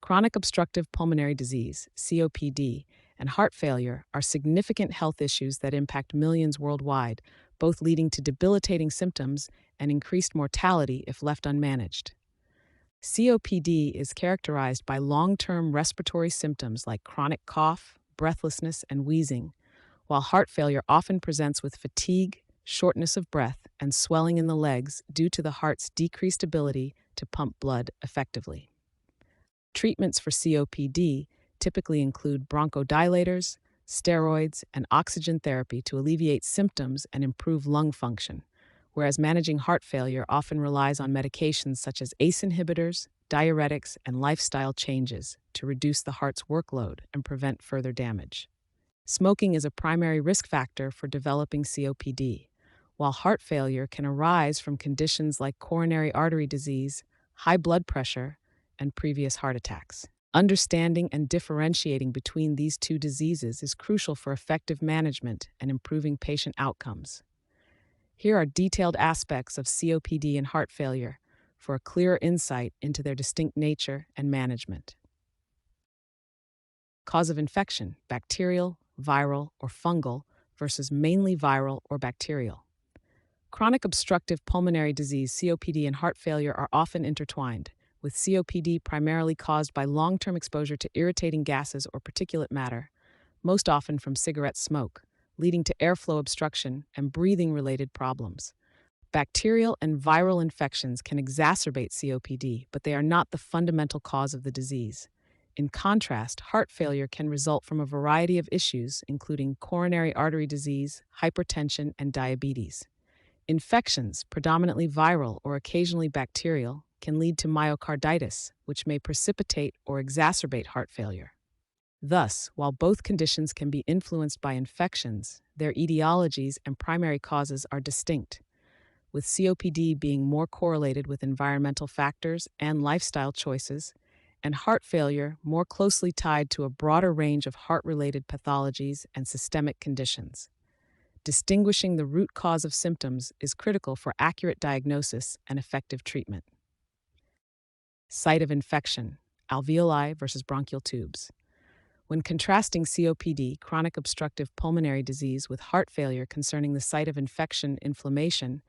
Chronic obstructive pulmonary disease, COPD, and heart failure are significant health issues that impact millions worldwide, both leading to debilitating symptoms and increased mortality if left unmanaged. COPD is characterized by long-term respiratory symptoms like chronic cough, breathlessness, and wheezing, while heart failure often presents with fatigue, shortness of breath, and swelling in the legs due to the heart's decreased ability to pump blood effectively. Treatments for COPD typically include bronchodilators, steroids, and oxygen therapy to alleviate symptoms and improve lung function, whereas managing heart failure often relies on medications such as ACE inhibitors, diuretics, and lifestyle changes to reduce the heart's workload and prevent further damage. Smoking is a primary risk factor for developing COPD, while heart failure can arise from conditions like coronary artery disease, high blood pressure, and previous heart attacks. Understanding and differentiating between these two diseases is crucial for effective management and improving patient outcomes. Here are detailed aspects of COPD and heart failure for a clearer insight into their distinct nature and management. Cause of infection: bacterial, viral, or fungal versus mainly viral or bacterial. Chronic obstructive pulmonary disease, COPD, and heart failure are often intertwined, with COPD primarily caused by long-term exposure to irritating gases or particulate matter, most often from cigarette smoke, leading to airflow obstruction and breathing-related problems. Bacterial and viral infections can exacerbate COPD, but they are not the fundamental cause of the disease. In contrast, heart failure can result from a variety of issues, including coronary artery disease, hypertension, and diabetes. Infections, predominantly viral or occasionally bacterial, can lead to myocarditis, which may precipitate or exacerbate heart failure. Thus, while both conditions can be influenced by infections, their etiologies and primary causes are distinct, with COPD being more correlated with environmental factors and lifestyle choices, and heart failure more closely tied to a broader range of heart-related pathologies and systemic conditions. Distinguishing the root cause of symptoms is critical for accurate diagnosis and effective treatment. Site of infection: alveoli versus bronchial tubes. When contrasting COPD, chronic obstructive pulmonary disease, with heart failure concerning the site of infection, inflammation,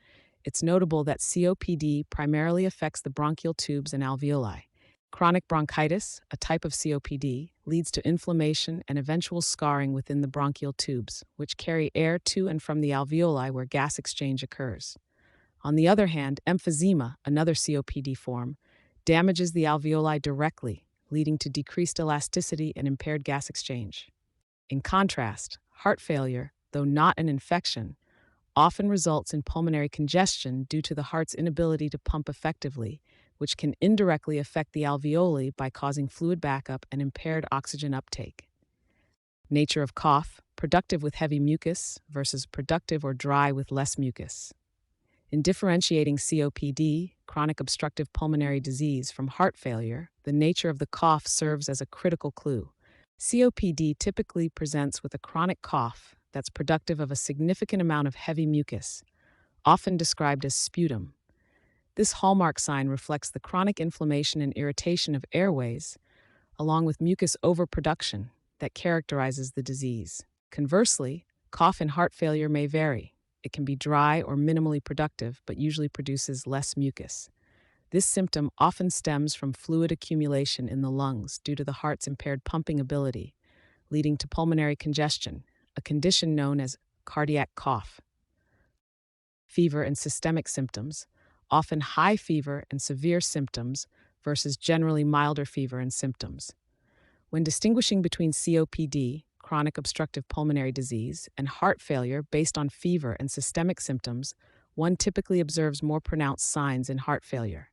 it's notable that COPD primarily affects the bronchial tubes and alveoli. Chronic bronchitis, a type of COPD, leads to inflammation and eventual scarring within the bronchial tubes, which carry air to and from the alveoli where gas exchange occurs. On the other hand, emphysema, another COPD form, damages the alveoli directly, leading to decreased elasticity and impaired gas exchange. In contrast, heart failure, though not an infection, often results in pulmonary congestion due to the heart's inability to pump effectively, which can indirectly affect the alveoli by causing fluid backup and impaired oxygen uptake. Nature of cough: productive with heavy mucus versus productive or dry with less mucus. In differentiating COPD, chronic obstructive pulmonary disease, from heart failure, the nature of the cough serves as a critical clue. COPD typically presents with a chronic cough that's productive of a significant amount of heavy mucus, often described as sputum. This hallmark sign reflects the chronic inflammation and irritation of airways, along with mucus overproduction, that characterizes the disease. Conversely, cough in heart failure may vary. It can be dry or minimally productive, but usually produces less mucus. This symptom often stems from fluid accumulation in the lungs due to the heart's impaired pumping ability, leading to pulmonary congestion, a condition known as cardiac cough. Fever and systemic symptoms: often high fever and severe symptoms versus generally milder fever and symptoms. When distinguishing between COPD, chronic obstructive pulmonary disease, and heart failure based on fever and systemic symptoms, one typically observes more pronounced signs in heart failure.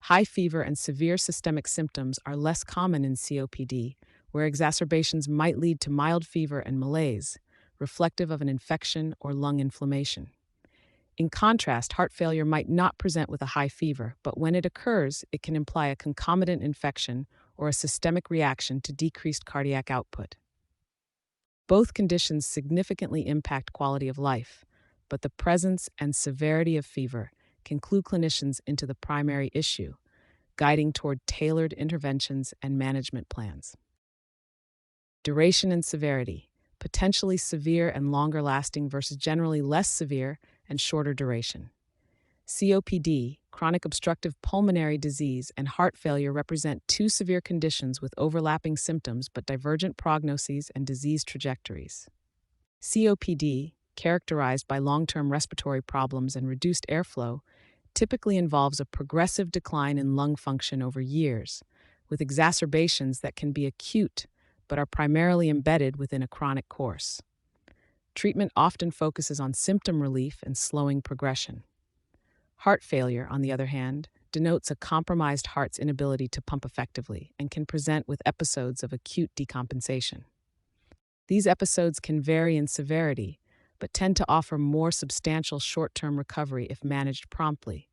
High fever and severe systemic symptoms are less common in COPD, where exacerbations might lead to mild fever and malaise, reflective of an infection or lung inflammation. In contrast, heart failure might not present with a high fever, but when it occurs, it can imply a concomitant infection or a systemic reaction to decreased cardiac output. Both conditions significantly impact quality of life, but the presence and severity of fever can clue clinicians into the primary issue: guiding toward tailored interventions and management plans. Duration and severity, potentially severe and longer lasting versus generally less severe and shorter duration. COPD, chronic obstructive pulmonary disease, and heart failure represent two severe conditions with overlapping symptoms but divergent prognoses and disease trajectories. COPD, characterized by long-term respiratory problems and reduced airflow, typically involves a progressive decline in lung function over years, with exacerbations that can be acute but are primarily embedded within a chronic course. Treatment often focuses on symptom relief and slowing progression. Heart failure, on the other hand, denotes a compromised heart's inability to pump effectively and can present with episodes of acute decompensation. These episodes can vary in severity, but tend to offer more substantial short-term recovery if managed promptly,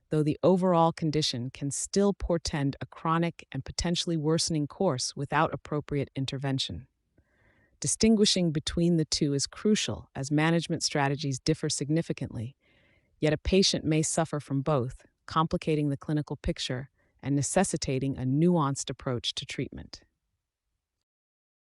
though the overall condition can still portend a chronic and potentially worsening course without appropriate intervention. Distinguishing between the two is crucial as management strategies differ significantly, yet a patient may suffer from both, complicating the clinical picture and necessitating a nuanced approach to treatment.